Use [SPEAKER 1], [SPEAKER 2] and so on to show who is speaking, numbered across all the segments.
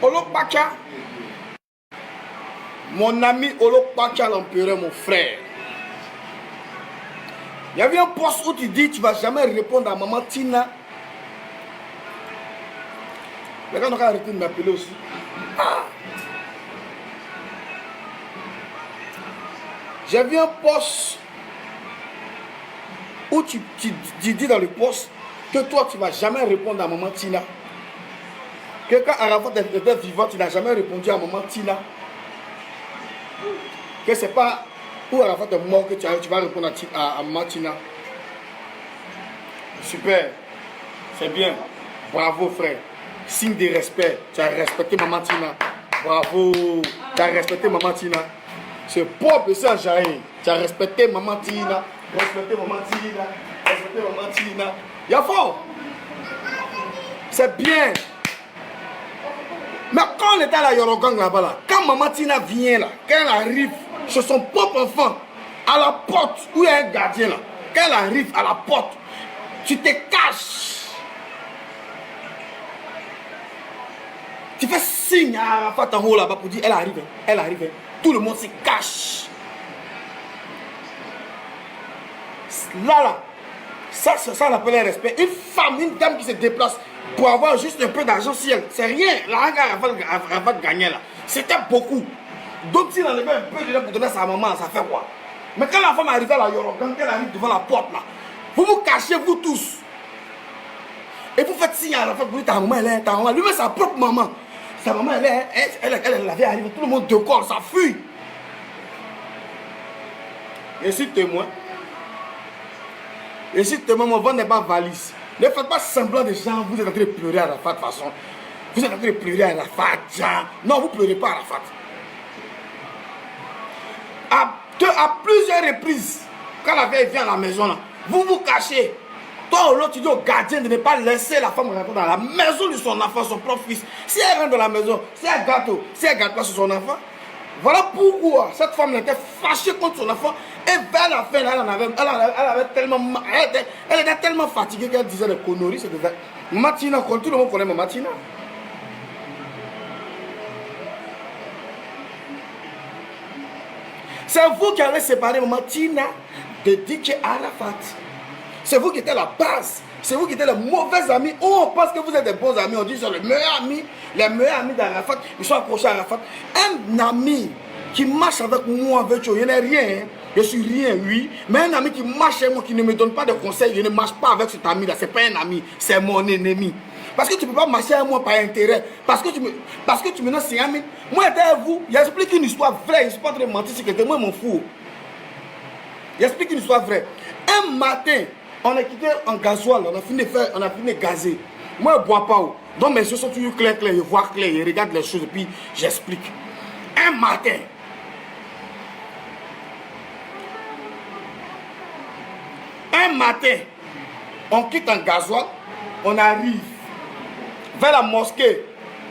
[SPEAKER 1] Olo Pacha, mon ami Olo Pacha l'empereur, mon frère. Il y avait un poste où tu dis tu ne vas jamais répondre à maman Tina. Les gars n'ont qu'à arrêter de m'appeler aussi. Ah. J'ai vu un poste où tu dis dans le poste que toi tu ne vas jamais répondre à maman Tina. Que quand Arafat était vivant, tu n'as jamais répondu à maman Tina. Que c'est pas où Arafat est mort que tu vas répondre à maman Tina. Super, c'est bien. Bravo frère. Signe de respect. Tu as respecté maman Tina. Bravo. Tu as respecté maman Tina. C'est propre ça, Jaï. Tu as respecté maman Tina. Respecté maman Tina. Respecté maman Tina. Y'a fort. C'est bien. Mais quand on était à la Yorogang là-bas, là, quand maman Tina vient là, quand elle arrive chez son propre enfant, à la porte où il y a un gardien là, quand elle arrive à la porte, tu te caches. Tu fais signe à Arafat en haut là-bas pour dire elle arrive, elle arrive. Tout le monde se cache. Là, ça on appelle un respect. Une femme, une dame qui se déplace pour avoir juste un peu d'argent, si elle, c'est rien. L'argent qu'Arafat gagnait là, c'était beaucoup. Donc s'il enlevait un peu de pour donner à sa maman, ça fait quoi? Mais quand la femme arrive à la Yorogan, elle arrive devant la porte là, vous vous cachez vous tous. Et vous faites signe à Arafat, vous dites ta maman, elle est ta maman. Lui-même sa propre maman. Sa maman, elle avait arrivé, tout le monde décore, ça fuit. Et si témoin, mon ventre n'est pas valise. Ne faites pas semblant de gens, vous êtes en train de pleurer à Arafat de toute façon. Vous êtes en train de pleurer à Arafat, Jean. Non, vous ne pleurez pas à Arafat. À plusieurs reprises, quand la vieille vient à la maison, là, vous vous cachez. Toi ou l'autre, tu dis au gardien de ne pas laisser la femme rentrer dans la maison de son enfant, son propre fils. Si elle rentre dans la maison, si elle gâte pas sur son enfant, voilà pourquoi cette femme était fâchée contre son enfant. Et vers la fin, elle était tellement fatiguée qu'elle disait des conneries. Maman Tina, tout le monde connaît Maman Tina. C'est vous qui avez séparé Maman Tina de DJ Arafat. C'est vous qui êtes la base. C'est vous qui êtes les mauvais amis. Oh, on pense que vous êtes des bons amis. On dit que c'est les meilleurs amis. Les meilleurs amis d'Arafat, ils sont accrochés à Arafat. Un ami qui marche avec moi, avec toi, je n'ai rien. Hein. Je suis rien, oui. Mais un ami qui marche avec moi, qui ne me donne pas de conseils, je ne marche pas avec cet ami-là. Ce n'est pas un ami, c'est mon ennemi. Parce que tu ne peux pas marcher avec moi par intérêt. Parce que tu me donnes 5 000. Moi, j'étais avec vous. J'explique une histoire vraie. Je ne suis pas en train de mentir sur quelqu'un. Moi, je m'en fous. J'explique une histoire vraie. Un matin, on a quitté en gasoil, on a fini de gazer. Moi, je ne bois pas. Donc mes yeux sont toujours clairs, je vois clair, je regarde les choses et puis j'explique. Un matin, on quitte en gasoil, on arrive vers la mosquée,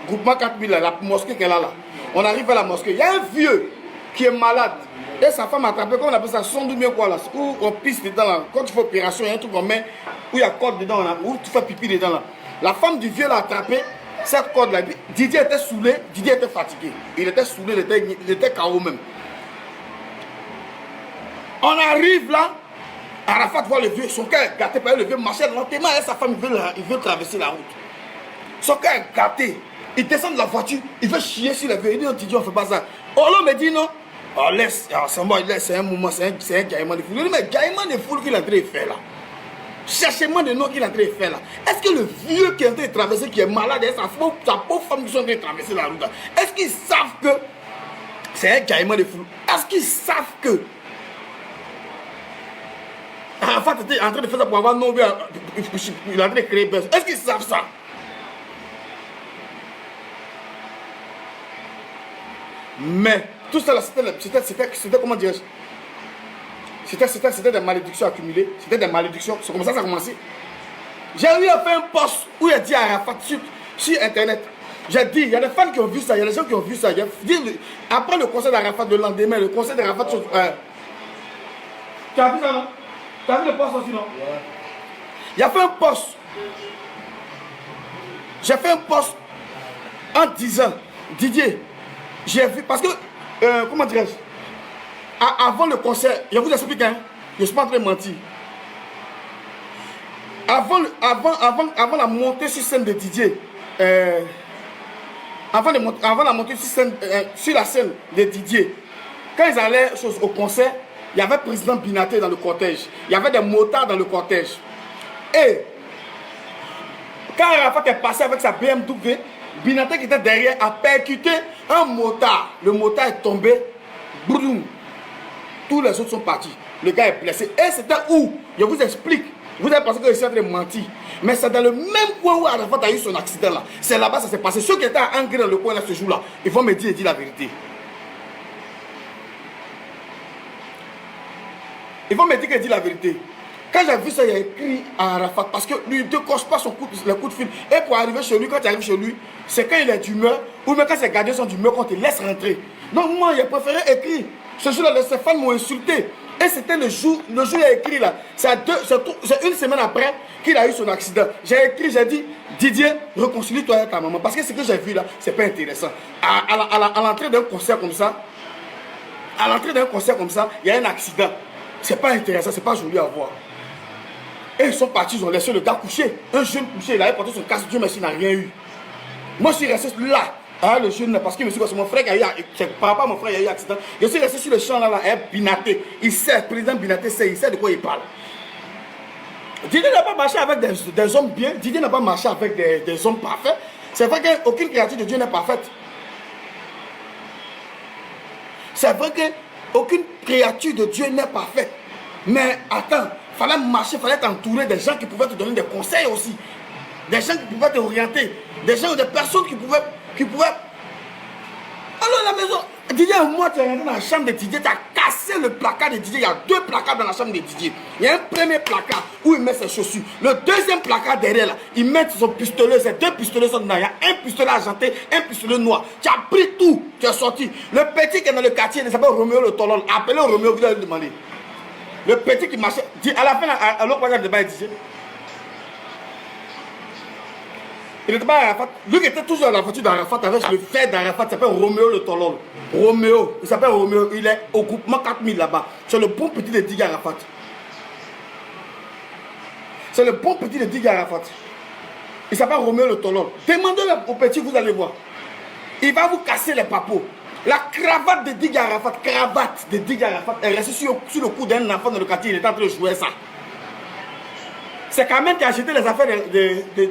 [SPEAKER 1] groupement 4000, la mosquée qu'elle a là. On arrive vers la mosquée, il y a un vieux qui est malade. Et sa femme a attrapé, comment on appelle ça, sonde ou bien quoi là, où on pisse dedans là. Quand tu fais opération, il y a un truc qu'on met, où il y a corde dedans là, où tu fais pipi dedans là. La femme du vieux l'a attrapé, cette corde là. Didier était saoulé, Didier était fatigué. Il était saoulé, il était KO même. On arrive là, Arafat voit le vieux, son cœur est gâté par le vieux, marchait lentement et sa femme il veut traverser la route. Son cœur est gâté. Il descend de la voiture, il veut chier sur le vieux. Il dit non, Didier, on ne fait pas ça. Olo me dit non. Oh, laisse, c'est un moment, c'est un gaillement de foule. Mais gaillement de foule qu'il est en train de faire là. Cherchez-moi de nom qu'il est en train de faire là. Est-ce que le vieux qui est en train de traverser, qui est malade, et sa pauvre femme qui sont en train de traverser la route là, est-ce qu'ils savent que c'est un gaillement de foule? Est-ce qu'ils savent que Arafat était en train de faire ça pour avoir non, il est en train de créer buzz? Est-ce qu'ils savent ça? Mais tout ça, c'était comment dire? C'était des malédictions accumulées. C'était des malédictions. C'est comme ça que ça a commencé. J'ai eu à faire un post où il a dit à Arafat sur internet. J'ai dit, il y a des fans qui ont vu ça, il y a des gens qui ont vu ça. Après le conseil d'Arafat de lendemain, le conseil d'Arafat. Tu as vu ça, non? Tu as vu le post aussi, non? Ouais. Il a fait un post. J'ai fait un post en disant, Didier, j'ai vu, parce que, comment dirais-je, avant le concert, je vous explique, hein, je ne suis pas en train de mentir. Avant la montée sur scène de Didier, avant la montée sur la scène de Didier, quand ils allaient au concert, il y avait le président Binaté dans le cortège. Il y avait des motards dans le cortège. Et quand Arafat est passé avec sa BMW, Binaté qui était derrière a percuté un motard. Le motard est tombé. Boum. Tous les autres sont partis. Le gars est blessé. Et c'était où? Je vous explique. Vous avez pensé que je suis en train de mentir. Mais c'est dans le même coin où Arafat a eu son accident là. C'est là-bas que ça s'est passé. Ceux qui étaient ancrés dans le coin là ce jour-là, ils vont me dire la vérité. Ils vont me dire qu'il dit la vérité. Quand j'ai vu ça, il y a écrit à Arafat parce que lui ne décoche pas le coup de fil. Et pour arriver chez lui, quand tu arrives chez lui, c'est quand il est d'humeur ou même quand ses gardiens sont d'humeur, qu'on te laisse rentrer. Donc moi, j'ai préféré écrire. Ce jour-là, les fans m'ont insulté. Et c'était le jour il a écrit là. C'est une semaine après qu'il a eu son accident. J'ai écrit, j'ai dit, Didier, réconcilie-toi avec ta maman. Parce que ce que j'ai vu là, c'est pas intéressant. À l'entrée d'un concert comme ça, il y a un accident. C'est pas intéressant, c'est pas joli à voir. Et ils sont partis, ils ont laissé le gars coucher. Un jeune couché, il avait porté son casque, Dieu merci, il n'a rien eu. Moi, je suis resté là. Ah, le jeune, parce que mon frère qui a eu, par rapport à mon frère, il a eu accident. Je suis resté sur le champ là, Binaté. Il sait, le président Binaté sait, il sait de quoi il parle. Didier n'a pas marché avec des hommes bien, Didier n'a pas marché avec des hommes parfaits. C'est vrai qu'aucune créature de Dieu n'est parfaite. C'est vrai qu'aucune créature de Dieu n'est parfaite. Mais attends, il fallait marcher, il fallait t'entourer des gens qui pouvaient te donner des conseils aussi. Des gens qui pouvaient t'orienter. Des gens ou des personnes qui pouvaient... Alors la maison, Didier, moi tu es rentré dans la chambre de Didier, tu as cassé le placard de Didier. Il y a 2 placards dans la chambre de Didier. Il y a un premier placard où il met ses chaussures. Le deuxième placard derrière là, il met son pistolet. Ces 2 pistolets sont dedans. Il y a un pistolet argenté, un pistolet noir. Tu as pris tout, tu es sorti. Le petit qui est dans le quartier, il s'appelle Roméo le Tolol. Appelez Roméo, vous allez lui demander. Le petit qui marchait, à la fin, à l'autre regard de débat, il disait. Il n'était pas Arafat. Lui qui était toujours dans la voiture d'Arafat avec le frère d'Arafat, il s'appelle Roméo le Tolol. Roméo, il s'appelle Roméo, il est au groupement 4000 là-bas. C'est le bon petit de Didier Arafat. C'est le bon petit de Didier Arafat. Il s'appelle Roméo le Tolol. Demandez-le au petit, vous allez voir. Il va vous casser les papos. La cravate de Didier Arafat, est restée sur le cou d'un enfant dans le quartier, il est en train de jouer ça. C'est quand même qui a acheté les affaires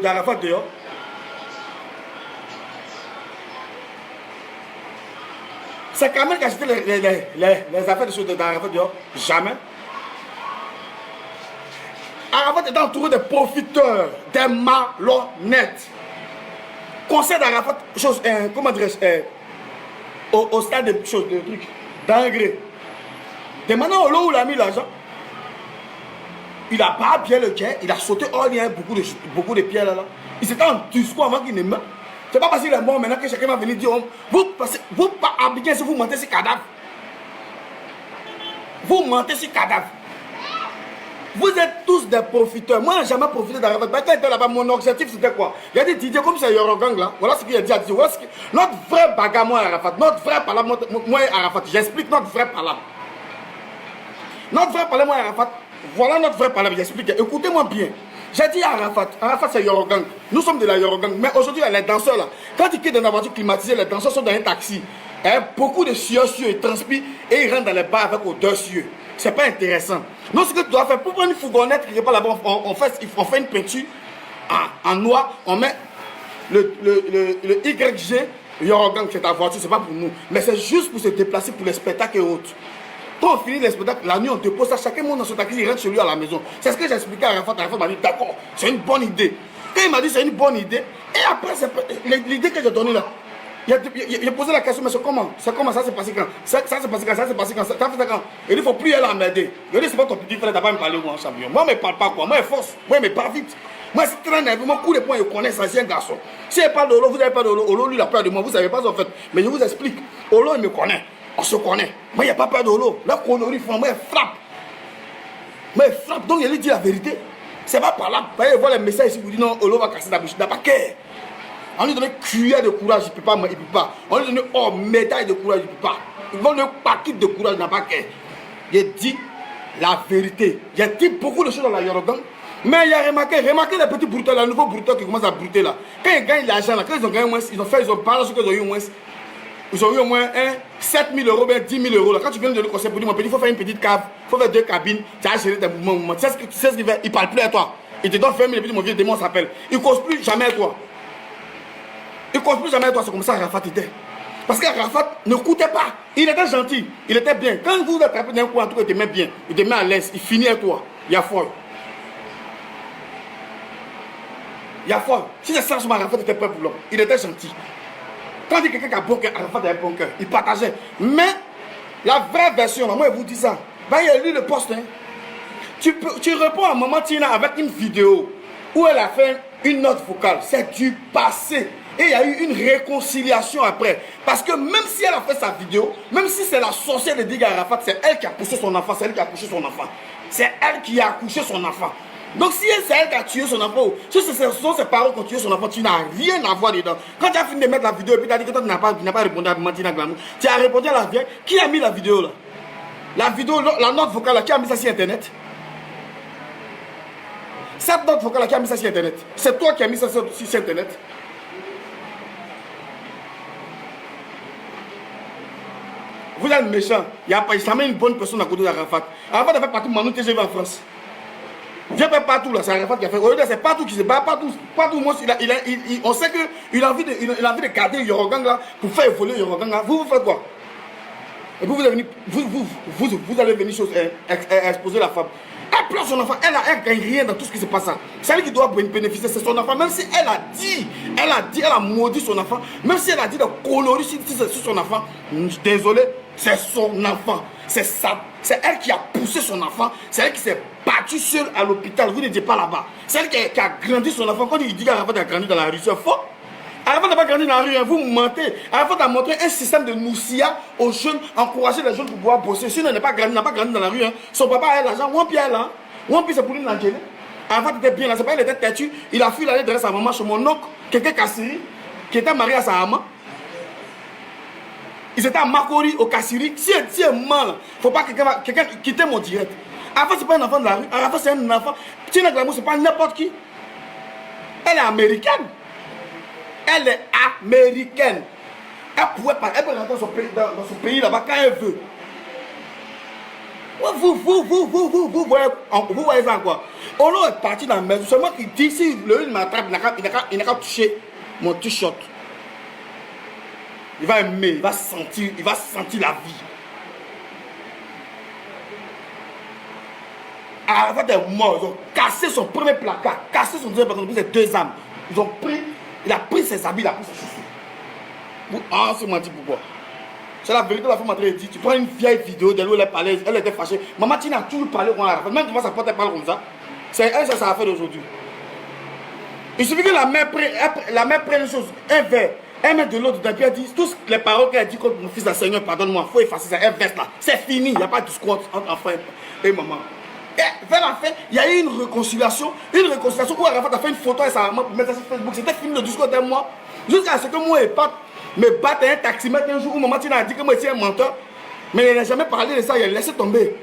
[SPEAKER 1] d'Arafat dehors. C'est quand même qui a acheté les affaires d'Arafat dehors. Jamais. Arafat est entouré de profiteurs, des malhonnêtes. Conseil d'Arafat, comment dirais-je, au stade de choses, de trucs, d'engrais. Et maintenant, Olo, où il a mis l'argent, il a pas bien le quai, il a sauté hors lien beaucoup de pierres là. Il s'était en discours avant qu'il ne meure. C'est pas parce qu'il est mort maintenant que chacun va venir dire, vous pas habillez si vous mentez sur cadavre. Vous mentez sur cadavre. Vous êtes tous des profiteurs. Moi, je n'ai jamais profité d'Arafat. Quand j'étais là-bas, mon objectif c'était quoi? Il a dit Didier, comme c'est Yorogang là, voilà ce qu'il a dit à Didier. Voilà notre vrai bagarre, moi et Arafat. Notre vrai palabre, moi et Arafat. J'explique notre vrai palabre. Notre vrai palabre, moi et Arafat. Voilà notre vrai palabre. J'explique. Écoutez-moi bien. J'ai dit à Arafat, Arafat c'est Yorogang. Nous sommes de la Yorogang. Mais aujourd'hui, les danseurs là, quand ils quittent dans la voiture climatisée, les danseurs sont dans un taxi. Beaucoup de sueurs, ils transpirent et ils rentrent dans les bars avec odeur sueur. C'est pas intéressant. Non, ce que tu dois faire, pour prendre une fourgonnette qui n'est pas là-bas, on fait une peinture en noir, on met le YG, Yorogang, c'est ta voiture, c'est pas pour nous. Mais c'est juste pour se déplacer pour les spectacles et autres. Quand on finit les spectacles, la nuit on dépose ça, chacun monte dans son taxi, il rentre chez lui à la maison. C'est ce que j'ai expliqué à Arafat. Arafat m'a dit d'accord, c'est une bonne idée. Quand il m'a dit c'est une bonne idée, et après l'idée que j'ai donnée là, il a posé la question, mais c'est comment? Ça s'est passé quand? Ça s'est passé quand? Ça s'est passé quand? Ça fait ça quand? Il dit, il faut plus aller m'aider. Il dit, c'est pas ton petit frère, t'as pas me parler moi en champion. Moi, je ne parle pas quoi. Moi, je force. Moi, je me parle vite. Moi, c'est très nerveux. Moi, coup de poing, je connais ça, c'est un garçon. Si il parle de Olo, vous n'avez pas de Olo. Olo, lui, il a peur de moi. Vous ne savez pas en fait. Mais je vous explique. Olo, il me connaît. On se connaît. Moi, il n'y a pas peur de Olo. Là, Olo, il frappe. Moi, il frappe. Moi, il frappe. Donc, il lui dit la vérité. C'est pas par là. Vous voyez, il voit les messages ici, vous dites non, Olo va casser la bouche. Il n'a pas cœur. On lui donne cuillère de courage, il ne peut pas, il peut pas. On lui donne médaille de courage, il ne peut pas. Ils vont donner paquet de courage, il n'a pas qu'un. Il dit la vérité. Il a dit beaucoup de choses dans la Yoruba. Mais il a remarqué les petits brouteurs, les nouveaux brouteurs qui commencent à brouter là. Quand ils gagnent l'argent, quand ils ont gagné moins, ils ont parlé sur ce qu'ils ont eu moins. Ils ont eu au moins 7 000 euros, bien 10 000 euros. Là. Quand tu viens de le conseil pour dire, mon petit, il faut faire une petite cave, il faut faire 2 cabines, tu as géré tes mouvements. Tu sais ce qu'il fait, il ne parle plus à toi. Il te donne 20 000 et puis mon vieux démon s'appelle. Il ne cause plus jamais à toi. Il ne cause plus jamais à toi, c'est comme ça Arafat était. Parce qu'Arafat ne coûtait pas. Il était gentil, il était bien. Quand vous attrapez d'un coup, en tout cas, il te met bien, il te met à l'aise, il finit à toi. Il y a foi. Il y a foi. Si c'est ça, Arafat était prêt pour l'homme. Il était gentil. Quand il y a quelqu'un qui a bon cœur, Arafat avait bon cœur. Il partageait. Mais la vraie version, moi je vous dis ça. Ben, il y a lu le poste. Hein. Tu réponds à Maman Tina avec une vidéo où elle a fait une note vocale. C'est du passé. Et il y a eu une réconciliation après. Parce que même si elle a fait sa vidéo, même si c'est la sorcière de Diga Arafat, c'est elle qui a poussé son enfant, c'est elle qui a accouché son enfant. C'est elle qui a accouché son enfant. Donc si c'est elle qui a tué son enfant, si ce sont ses parents qui ont tué son enfant, tu n'as rien à voir dedans. Quand tu as fini de mettre la vidéo et puis tu as dit que toi tu n'as pas répondu à Matina Glamour, tu as répondu à la vieille. Qui a mis la vidéo là? La vidéo, la note vocale là, qui a mis ça sur internet? Cette note vocale là, qui a mis ça sur internet? C'est toi qui as mis ça sur internet? Vous êtes méchant. Il n'y a pas jamais une bonne personne à côté d'Arafat. Arafat a fait partout, Manu TGV en France. Je ne fais pas tout là, c'est Arafat qui a fait. C'est pas tout qui se bat, pas tout. Moi, on sait qu'il a envie de garder Yorogang là pour faire évoluer Yorogang là. Vous faites quoi? Et puis vous allez venir exposer la femme. Elle pleure son enfant, elle ne gagne rien dans tout ce qui se passe. C'est elle qui doit bénéficier, c'est son enfant. Même si elle a maudit son enfant, même si elle a dit de colorer sur son enfant, désolé, c'est son enfant. C'est elle qui a poussé son enfant, c'est elle qui s'est battue seule à l'hôpital. Vous ne dites pas là-bas. C'est elle qui a grandi son enfant. Quand il dit qu'Arafat a grandi dans la rue, c'est faux. Arafat n'a pas grandi dans la rue, hein, vous mentez. Arafat a montré un système de moussia aux jeunes, encourager les jeunes pour pouvoir bosser. Sinon, il n'a pas grandi dans la rue. Hein. Son papa a l'argent, Wampi est là. Wampi, c'est pour lui l'Angélé. Arafat était bien là, c'est pas il était têtu. Il a fui aller derrière sa maman chez mon oncle, quelqu'un Kassiri, qui était marié à sa maman. Ils étaient à Makori, au Kassiri. Si elle est mal, il ne faut pas que quelqu'un quitte mon direct. Arafat, c'est pas un enfant de la rue. Arafat, c'est un enfant. Tina Glamour, c'est pas n'importe qui. Elle est américaine. Elle est américaine. Elle peut rentrer dans son pays là-bas quand elle veut. Vous voyez ça quoi? On est parti dans la maison. Seulement qu'il dit si le m'attrape, il n'a qu'à toucher mon t-shirt. Il va aimer, il va sentir la vie. Arafat est mort. Ils ont cassé son premier placard, cassé son deuxième placard, ils ont pris ses 2 âmes. Il a pris ses habits, il a pris ses chaussures. Ah, c'est menti pourquoi? C'est la vérité, la femme m'a dit. Tu prends une vieille vidéo de l'eau, elle était fâchée. Maman Tina a toujours parlé au Arafat. Même devant sa porte, elle parle comme ça. C'est elle, ça a fait d'aujourd'hui. Il suffit que la mère prenne une chose, un verre, elle met de l'eau dedans, puis elle dit tous les paroles qu'elle a dit contre mon fils, la Seigneur, pardonne-moi, il faut effacer ça, elle verse là. C'est fini, il n'y a pas de discours entre enfant et maman. Et vers la fin, il y a eu une réconciliation où Arafat a fait une photo avec sa maman pour mettre ça sur Facebook. C'était fini le discours d'un mois. Jusqu'à ce que moi et Pat me battent un taximètre un jour où maman Tina a dit que moi j'étais un menteur. Mais il n'a jamais parlé de ça, il a laissé tomber.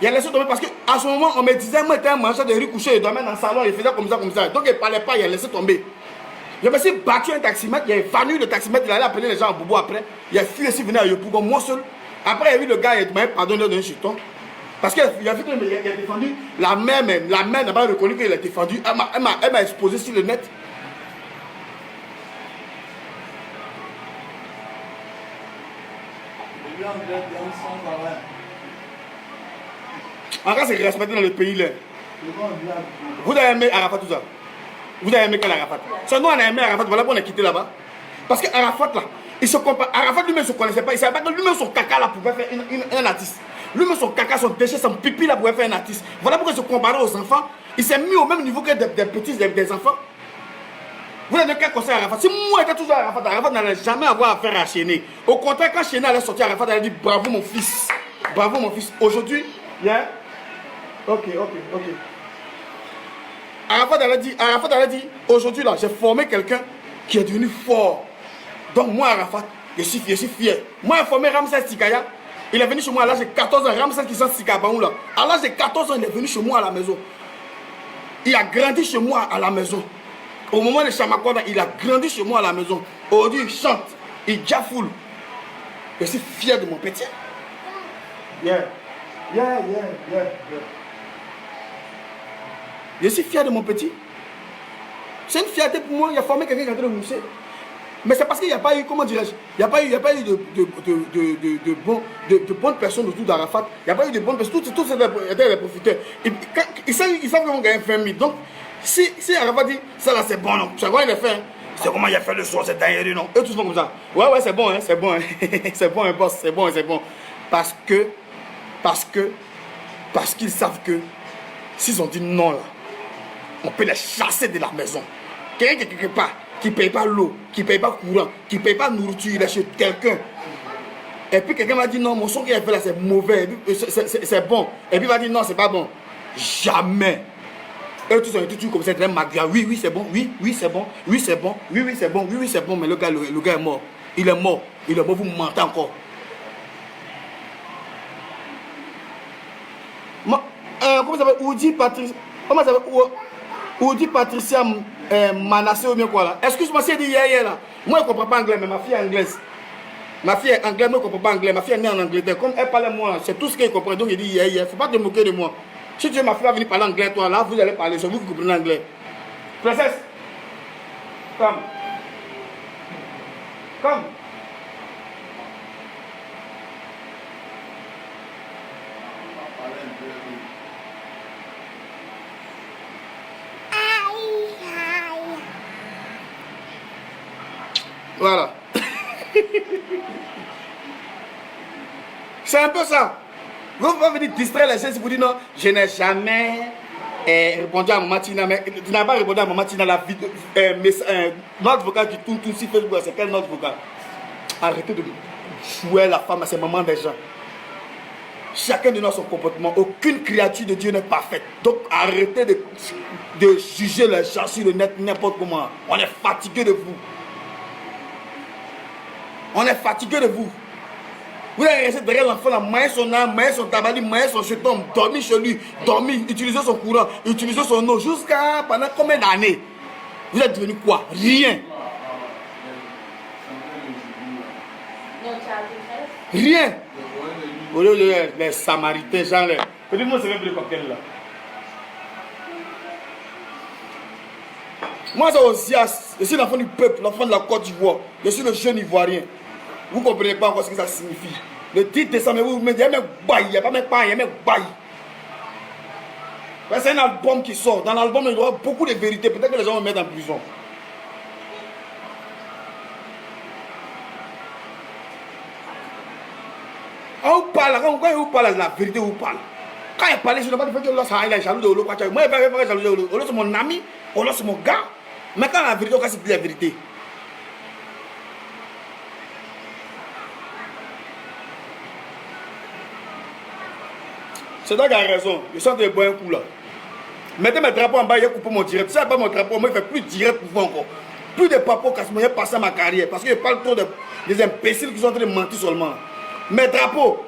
[SPEAKER 1] Il a laissé tomber parce qu'à ce moment, on me disait que moi j'étais un mangeur de riz couché, il dormait dans le salon, il faisait comme ça. Donc il ne parlait pas, il a laissé tomber. Je me suis battu un taximètre, il a venu le taximètre, il allait appeler les gens en boubou après. Il a fui aussi, venir à Yopougon, moi seul. Après, il y a eu le gars, il m'a pardonné de donner un chuton. Parce qu'il a vu qu'il a défendu, la mère n'a pas reconnu qu'il a défendu. Elle m'a exposé sur le net. Encore c'est respecté dans le pays là. Vous avez aimé Arafat tout ça? Vous avez aimé quel Arafat? C'est nous on a aimé Arafat, voilà pourquoi on a quitté là-bas. Parce que Arafat là, il se compare. Arafat lui-même ne se connaissait pas, il ne savait pas que lui-même son caca là pouvait faire un artiste. Lui-même son caca, son déchet, son pipi là pouvait faire un artiste. Voilà pourquoi il se comparait aux enfants. Il s'est mis au même niveau que des petits, des enfants. Vous avez quel conseil à Arafat? Si moi j'étais toujours à Arafat, Arafat n'allait jamais avoir affaire à Chéné. Au contraire, quand Chéné allait sortir, Arafat allait dire bravo mon fils. Bravo mon fils. Aujourd'hui, yeah. Ok. Arafat allait dire, aujourd'hui là, j'ai formé quelqu'un qui est devenu fort. Donc moi, Arafat, je suis fier. Moi, informé Ramsès Tikaya, il est venu chez moi à l'âge de 14 ans. Ramsès qui sent Tikabaou là. À l'âge de 14 ans, il est venu chez moi à la maison. Il a grandi chez moi à la maison. Au moment de Chamakwada, il a grandi chez moi à la maison. Aujourd'hui, il chante, il jafoule. Je suis fier de mon petit. Yeah. Je suis fier de mon petit. C'est une fierté pour moi. Il a formé quelqu'un qui est en train de mousser. Mais c'est parce qu'il n'y a pas eu, comment dirais-je, il n'y a pas eu de bonnes personnes autour d'Arafat. Il n'y a pas eu de bonnes personnes. Tous étaient des profiteurs. Ils savent comment gagner 20 000. Donc, si Arafat dit, ça là c'est bon, non. C'est quoi il a fait, hein? C'est comment il a fait le soir, c'est derrière lui, non. Eux tous font comme ça. Ouais, c'est bon, hein, c'est bon. Hein. C'est bon, hein, boss, c'est bon, c'est bon. Parce qu'ils savent que s'ils ont dit non là, on peut les chasser de la maison. Quelqu'un qui quelque part, qui ne paye pas l'eau, qui ne paye pas le courant, qui ne paye pas la nourriture, il est chez quelqu'un. Et puis quelqu'un m'a dit non, mon son qu'il a fait là c'est mauvais, c'est bon. Et puis il va dire non, c'est pas bon. Jamais. Eux tous ont été comme ça, très magra. Oui, c'est bon, oui, c'est bon, oui, c'est bon, oui, c'est bon, oui, c'est bon. Mais le gars est mort. Il est mort, vous mentez encore. Comment ça s'appelle? Oudi Patricia. Comment ça s'appelle? Oudi Patricia Manassé ou bien quoi là? Excuse-moi, c'est dit hier là. Moi je ne comprends pas anglais, mais ma fille est anglaise. Ma fille est anglaise, moi je ne comprends pas anglais. Ma fille est née en Angleterre. Comme elle parle moi, c'est tout ce qu'elle comprend. Donc il dit hier. Il ne faut pas te moquer de moi. Si tu veux ma fille va venir parler anglais, toi là, vous allez parler. C'est vous qui comprenez anglais. Princesse, come. Come. Voilà. C'est un peu ça. Vous pouvez venir distraire les gens si vous dites non, je n'ai jamais répondu à Maman Tina, mais tu n'as pas répondu à Maman Tina la vidéo, note vocale qui tourne sur Facebook, c'est quelle note vocale? Arrêtez de jouer la femme à ses mamans des gens. Chacun de nous a son comportement. Aucune créature de Dieu n'est parfaite. Donc arrêtez de juger les gens sur le net n'importe comment. On est fatigué de vous. On est fatigué de vous. Vous allez rester derrière l'enfant, là, mailler son âme, mailler son tabac, mailler son jeton, dormir chez lui, dormir, utiliser son courant, utiliser son eau, jusqu'à pendant combien d'années? Vous êtes devenu quoi? Rien. Rien. Au lieu de les Samaritains, genre les. Peut-être c'est même plus coquel là. Moi, c'est Osias. Je suis l'enfant du peuple, l'enfant de la Côte d'Ivoire. Je suis le jeune Ivoirien. Vous ne comprenez pas encore ce que ça signifie. Le 10 décembre, vous me dites, il y a même bail, il n'y a pas même pas, il y a même bail. C'est un album qui sort. Dans l'album, il y aura beaucoup de vérités. Peut-être que les gens vont me mettre en prison. Quand vous parlez, quand vous parlez de la vérité, vous parlez. Quand il parle, je ne sais pas de il est jaloux de Olo. Moi, je ne vais pas jaloux de Olo. Olo, c'est mon ami. Olo, c'est mon gars. Mais quand la vérité, on casse la vérité. C'est toi qui as raison. Je suis en train de boire un coup là. Mettez mes drapeaux en bas, il coupe mon direct. Si je n'ai pas mon drapeau, moi, je ne fais plus direct pour vous encore. Plus de papeaux casse moi, j'ai passé ma carrière. Parce que je parle trop des imbéciles qui sont en train de mentir seulement. Mes drapeaux.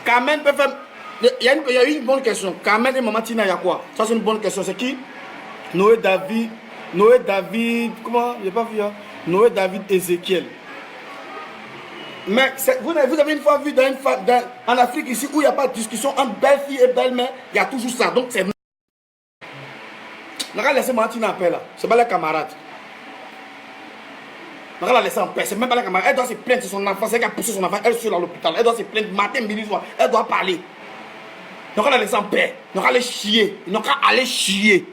[SPEAKER 1] Carmen peut faire. Il y a une bonne question. Carmen et Maman Tina, il y a quoi? Ça, c'est une bonne question. C'est qui? Noé David, comment? Je n'ai pas vu. Hein? Noé David Ézéchiel. Mais vous avez une fois vu en Afrique ici où il n'y a pas de discussion entre belle-fille et belle-mère, il y a toujours ça. Donc c'est. On va laisser Maman Tina en paix là. C'est pas les camarades. On va la laisser en paix. C'est même pas la camarade. Elle doit se plaindre, c'est son enfant. C'est elle qui a poussé son enfant. Elle est sur l'hôpital. Elle doit se plaindre matin, midi, soir. Elle doit parler. On va la laisser en paix. On va aller chier. On va aller chier.